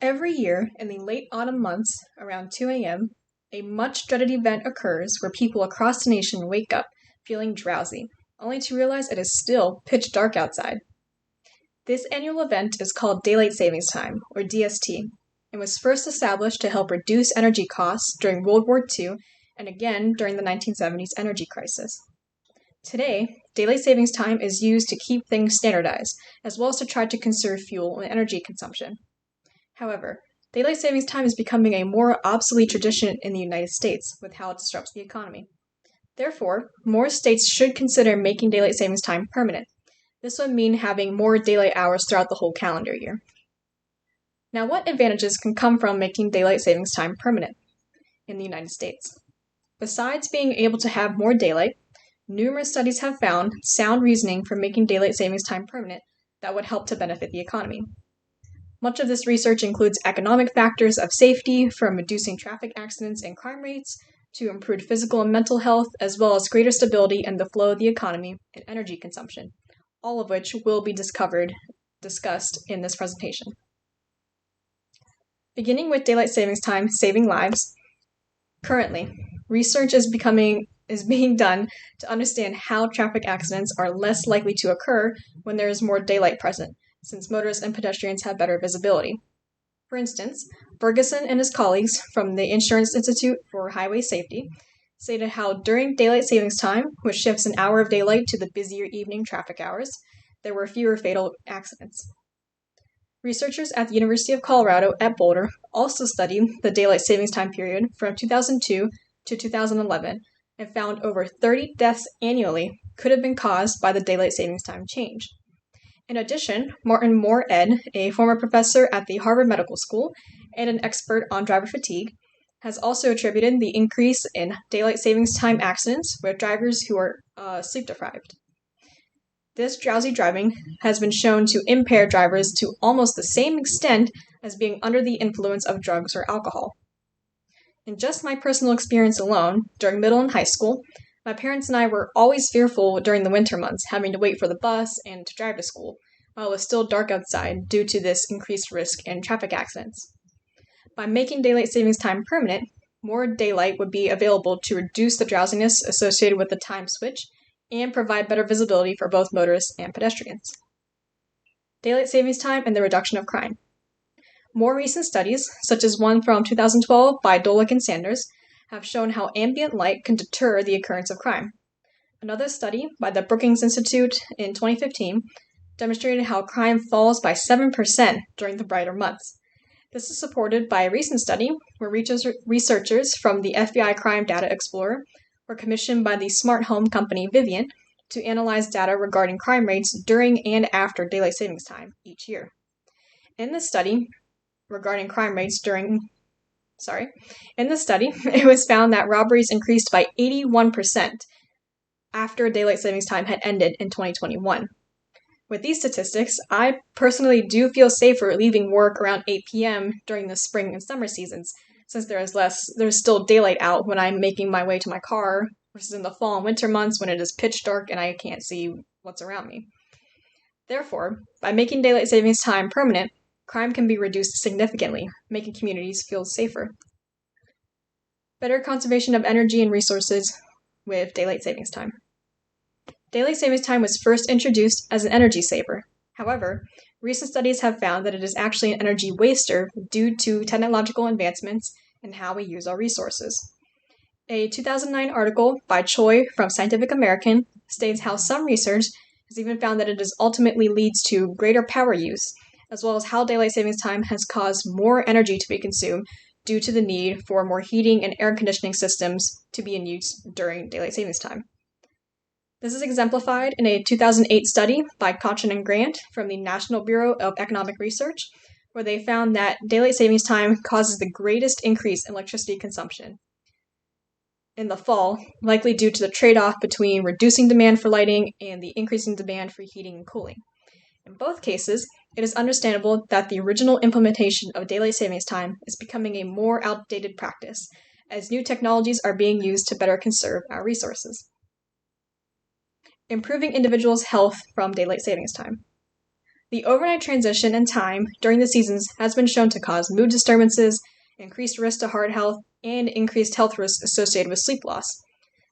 Every year, in the late autumn months, around 2 a.m., a much dreaded event occurs where people across the nation wake up feeling drowsy, only to realize it is still pitch dark outside. This annual event is called Daylight Savings Time, or DST, and was first established to help reduce energy costs during World War II and again during the 1970s energy crisis. Today, daylight savings time is used to keep things standardized, as well as to try to conserve fuel and energy consumption. However, daylight savings time is becoming a more obsolete tradition in the United States with how it disrupts the economy. Therefore, more states should consider making daylight savings time permanent. This would mean having more daylight hours throughout the whole calendar year. Now, what advantages can come from making daylight savings time permanent in the United States? Besides being able to have more daylight, numerous studies have found sound reasoning for making daylight savings time permanent that would help to benefit the economy. Much of this research includes economic factors of safety, from reducing traffic accidents and crime rates to improved physical and mental health, as well as greater stability in the flow of the economy and energy consumption, all of which will be discussed in this presentation. Beginning with daylight savings time saving lives, currently, research is being done to understand how traffic accidents are less likely to occur when there is more daylight present, since motorists and pedestrians have better visibility. For instance, Ferguson and his colleagues from the Insurance Institute for Highway Safety stated how during daylight savings time, which shifts an hour of daylight to the busier evening traffic hours, there were fewer fatal accidents. Researchers at the University of Colorado at Boulder also studied the daylight savings time period from 2002 to 2011 and found over 30 deaths annually could have been caused by the daylight savings time change. In addition, Martin Moore-Ed, a former professor at the Harvard Medical School and an expert on driver fatigue, has also attributed the increase in daylight savings time accidents with drivers who are sleep deprived. This drowsy driving has been shown to impair drivers to almost the same extent as being under the influence of drugs or alcohol. In just my personal experience alone, during middle and high school, my parents and I were always fearful during the winter months, having to wait for the bus and to drive to school, while it was still dark outside due to this increased risk in traffic accidents. By making daylight savings time permanent, more daylight would be available to reduce the drowsiness associated with the time switch and provide better visibility for both motorists and pedestrians. Daylight savings time and the reduction of crime. More recent studies, such as one from 2012 by Dolick and Sanders, have shown how ambient light can deter the occurrence of crime. Another study by the Brookings Institute in 2015 demonstrated how crime falls by 7% during the brighter months. This is supported by a recent study where researchers from the FBI Crime Data Explorer were commissioned by the smart home company Vivian to analyze data regarding crime rates during and after daylight savings time each year. In this study, it was found that robberies increased by 81% after daylight savings time had ended in 2021. With these statistics, I personally do feel safer leaving work around 8 p.m. during the spring and summer seasons, since there's still daylight out when I'm making my way to my car, versus in the fall and winter months when it is pitch dark and I can't see what's around me. Therefore, by making daylight savings time permanent, crime can be reduced significantly, making communities feel safer. Better conservation of energy and resources with daylight savings time. Daylight savings time was first introduced as an energy saver. However, recent studies have found that it is actually an energy waster due to technological advancements in how we use our resources. A 2009 article by Choi from Scientific American states how some research has even found that it ultimately leads to greater power use, as well as how daylight savings time has caused more energy to be consumed due to the need for more heating and air conditioning systems to be in use during daylight savings time. This is exemplified in a 2008 study by Cochin and Grant from the National Bureau of Economic Research, where they found that daylight savings time causes the greatest increase in electricity consumption in the fall, likely due to the trade-off between reducing demand for lighting and the increasing demand for heating and cooling. In both cases, it is understandable that the original implementation of daylight savings time is becoming a more outdated practice, as new technologies are being used to better conserve our resources. Improving individuals' health from daylight savings time. The overnight transition in time during the seasons has been shown to cause mood disturbances, increased risk to heart health, and increased health risks associated with sleep loss.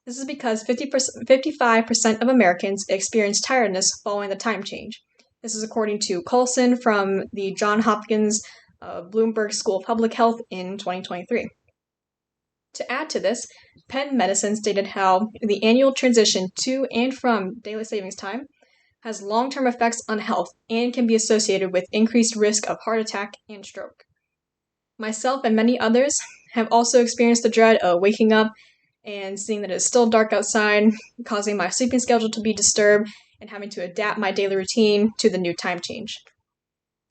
This is because 55% of Americans experience tiredness following the time change. This is according to Coulson from the Johns Hopkins Bloomberg School of Public Health in 2023. To add to this, Penn Medicine stated how the annual transition to and from daylight savings time has long-term effects on health and can be associated with increased risk of heart attack and stroke. Myself and many others have also experienced the dread of waking up and seeing that it's still dark outside, causing my sleeping schedule to be disturbed and having to adapt my daily routine to the new time change.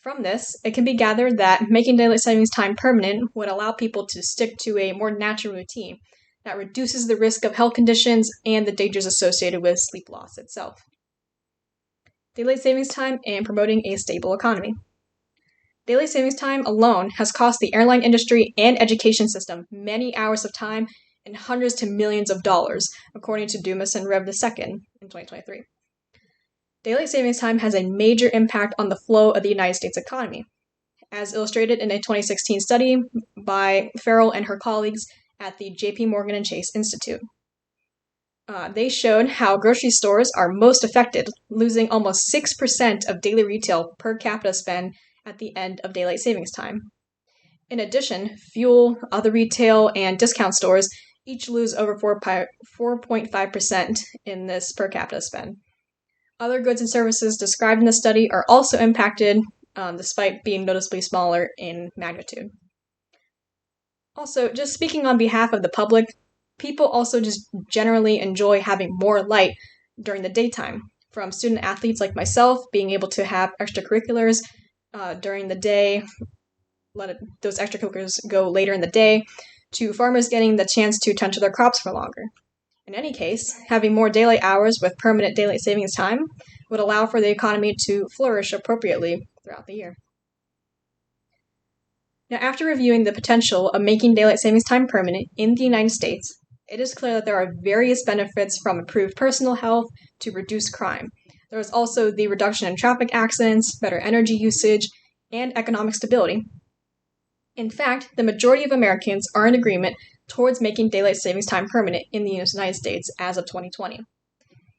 From this, it can be gathered that making daylight savings time permanent would allow people to stick to a more natural routine that reduces the risk of health conditions and the dangers associated with sleep loss itself. Daylight savings time and promoting a stable economy. Daylight savings time alone has cost the airline industry and education system many hours of time and hundreds to millions of dollars, according to Dumas and Rev II in 2023. Daylight savings time has a major impact on the flow of the United States economy, as illustrated in a 2016 study by Farrell and her colleagues at the J.P. Morgan and Chase Institute. They showed how grocery stores are most affected, losing almost 6% of daily retail per capita spend at the end of daylight savings time. In addition, fuel, other retail, and discount stores each lose over 4.5% in this per capita spend. Other goods and services described in the study are also impacted, despite being noticeably smaller in magnitude. Also, just speaking on behalf of the public, people also just generally enjoy having more light during the daytime, from student athletes like myself being able to have extracurriculars during the day, those extracurriculars go later in the day, to farmers getting the chance to tend to their crops for longer. In any case, having more daylight hours with permanent daylight savings time would allow for the economy to flourish appropriately throughout the year. Now, after reviewing the potential of making daylight savings time permanent in the United States, it is clear that there are various benefits from improved personal health to reduced crime. There is also the reduction in traffic accidents, better energy usage, and economic stability. In fact, the majority of Americans are in agreement towards making daylight savings time permanent in the United States as of 2020.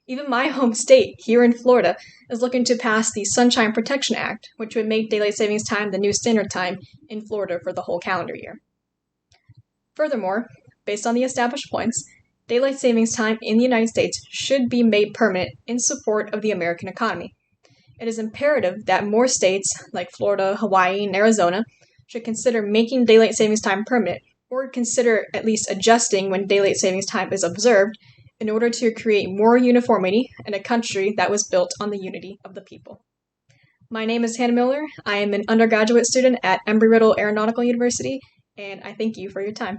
Even my home state, here in Florida, is looking to pass the Sunshine Protection Act, which would make daylight savings time the new standard time in Florida for the whole calendar year. Furthermore, based on the established points, daylight savings time in the United States should be made permanent in support of the American economy. It is imperative that more states, like Florida, Hawaii, and Arizona, should consider making daylight savings time permanent, or consider at least adjusting when daylight savings time is observed in order to create more uniformity in a country that was built on the unity of the people. My name is Hannah Miller. I am an undergraduate student at Embry-Riddle Aeronautical University, and I thank you for your time.